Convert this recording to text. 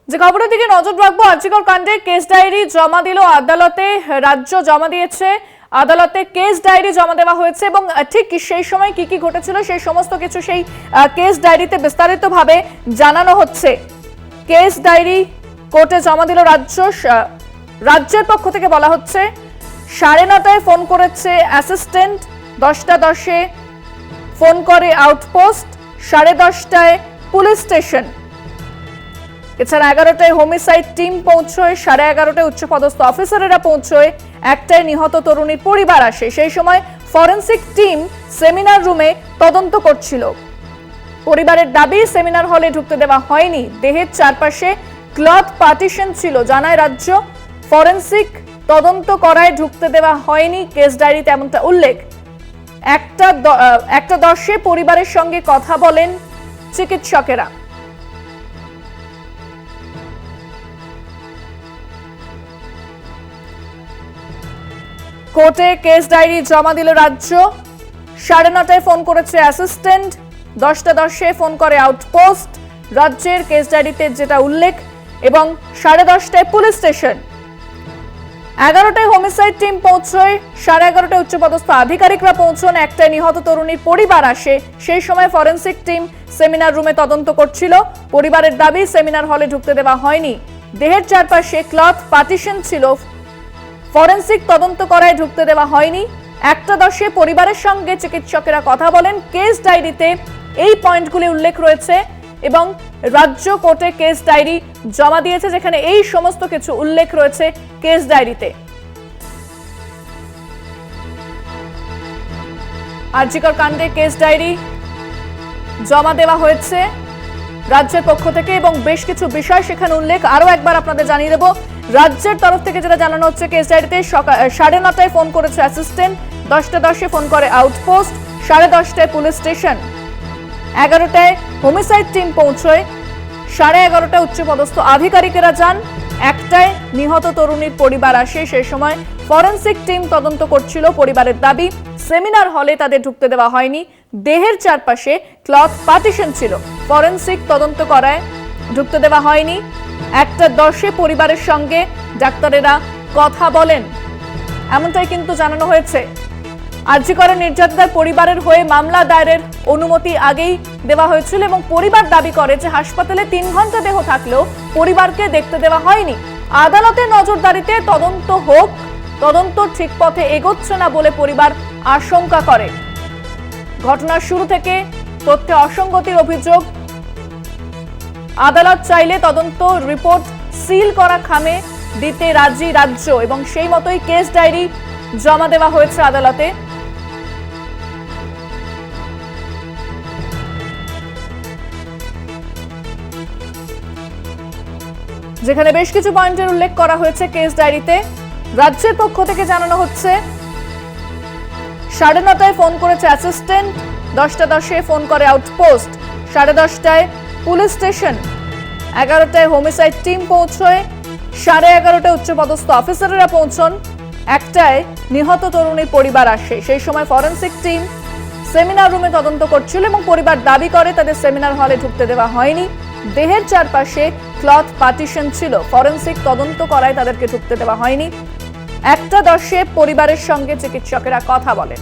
যে খবরের দিকে নজর রাখবো, আরজিকর কাণ্ডে কেস ডায়েরি জমা দিল আদালতে। রাজ্য জমা দিয়েছে আদালতে, কেস ডায়েরি জমা দেওয়া হয়েছে এবং ঠিক সেই সময় কি কি ঘটেছিল সেই সমস্ত কিছু সেই কেস ডায়েরিতে বিস্তারিতভাবে জানানো হচ্ছে। কেস ডায়েরি কোর্টে জমা দিল রাজ্য। রাজ্যের পক্ষ থেকে বলা হচ্ছে 9:30টায় ফোন করেছে অ্যাসিস্ট্যান্ট, 10:10 ফোন করে আউটপোস্ট, 10:30টায় পুলিশ স্টেশন। এছাড়া 11টায় হোমিসাইড টিম পৌঁছয়, 11:30টায় উচ্চপদস্থ অফিসারেরা পৌঁছয়, 1টায় নিহত তরুণীর পরিবার আসে। সেই সময় ফরেনসিক টিম সেমিনার রুমে তদন্ত করছিল। পরিবারের দাবি সেমিনার হলে ঢুকতে দেওয়া হয়নি, দেহের চারপাশে ক্লথ পার্টিশন ছিল। জানায় রাজ্য, ফরেনসিক তদন্ত করায় ঢুকতে দেওয়া হয়নি, কেস ডায়েরিতে এমনটা উল্লেখ। 1:10 পরিবারের সঙ্গে কথা বলেন চিকিৎসকেরা। কোর্টে কেস ডায়েরি জমা দিল রাজ্য। 9:30টায় ফোন করেছে অ্যাসিস্ট্যান্ট, 10:10 ফোন করে আউটপোস্ট, রাজ্যের কেস ডায়েরিতে যেটা উল্লেখ, এবং 10:30টায় পুলিশ স্টেশন। 11টায় হোমিসাইড টিম পৌঁছয়, 11:30টায় উচ্চপদস্থ আধিকারিকরা পৌঁছন, 1টায় নিহত তরুণীর পরিবার আসে। সেই সময় ফরেনসিক টিম সেমিনার রুমে তদন্ত করছিল। পরিবারের দাবি সেমিনার হলে ঢুকতে দেওয়া হয়নি, দেহের চারপাশে ক্লথ পার্টিশন ছিল। ফরেনসিক তদন্ত করায় ঢুকতে দেওয়া হয়নি। 1:10 পরিবারের সঙ্গে চিকিৎসকেরা কথা বলেন। কেস ডায়েরিতে এই পয়েন্টগুলি উল্লেখ রয়েছে এবং রাজ্য কোর্টে কেস ডায়েরি জমা দিয়েছে, যেখানে এই সমস্ত কিছু উল্লেখ রয়েছে কেস ডায়েরিতে। আরজিকর কাণ্ডে কেস ডায়েরি জমা দেওয়া হয়েছে রাজ্যের পক্ষ থেকে এবং বেশ কিছু বিষয় সেখানে উল্লেখ। আরো একবার আপনাদের জানিয়ে দেব, রাজ্যের তরফ থেকে যেটা জানানো হচ্ছে, কেস ডায়েরিতে 9:30টায় ফোন করেছে অ্যাসিস্ট্যান্ট, 10:10 ফোন করে আউটপোস্ট, 10:30টায় পুলিশ স্টেশন। 11টায় হোমিসাইড টিম পৌঁছয়, 11:30টায় উচ্চপদস্থ আধিকারিকেরা যান, 1টায় নিহত তরুণীর পরিবার আসে। সেই সময় ফরেনসিক টিম তদন্ত করছিল। পরিবারের দাবি সেমিনার হলে তাদের ঢুকতে দেওয়া হয়নি, দেহের চারপাশে ক্লথ পার্টিশন ছিল। ফরেনসিক তদন্ত করায় ঢুকতে দেওয়া হয়নি। 1:10 পরিবারের সঙ্গে ডাক্তারেরা কথা বলেন, এমনটাই কিন্তু জানানো হয়েছে। আরজিকরের নির্যাতিতার পরিবারের হয়ে মামলা দায়েরের অনুমতি আগেই দেওয়া হয়েছিল এবং পরিবার দাবি করে যে হাসপাতালে 3 ঘন্টা দেহ থাকলেও পরিবারকে দেখতে দেওয়া হয়নি। আদালতের নজরদারিতে তদন্ত হোক, তদন্ত ঠিক পথে এগোচ্ছে না বলে পরিবার আশঙ্কা করে। ঘটনার শুরু থেকে তথ্যে অসঙ্গতির অভিযোগ। আদালত চাইলে তদন্ত রিপোর্ট সিল করা খামে দিতে রাজি রাজ্য এবং সেই মতোই কেস ডায়েরি জমা দেওয়া হয়েছে আদালতে। যেখানে বেশ কিছু পয়েন্টের উল্লেখ করা হয়েছে কেস ডায়েরিতে। রাজ্যের পক্ষ থেকে জানানো হচ্ছে 9:30টায় ফোন করেছে অ্যাসিস্ট্যান্ট, 10:10 ফোন করে আউটপোস্ট, 10:30টায় পুলিশ স্টেশন। 11টায় হোমিসাইড টিম পৌঁছয়, 11:30টায় উচ্চপদস্থ অফিসারেরা পৌঁছন, 1টায় নিহত তরুণীর পরিবার আসে। সেই সময় ফরেনসিক টিম সেমিনার রুমে তদন্ত করছিল এবং পরিবার দাবি করে তাদের সেমিনার হলে ঢুকতে দেওয়া হয়নি, দেহের চারপাশে ক্লথ পার্টিশন ছিল। ফরেনসিক তদন্ত করায় তাদেরকে ঢুকতে দেওয়া হয়নি। 1:10 পরিবারের সঙ্গে চিকিৎসকেরা কথা বলেন।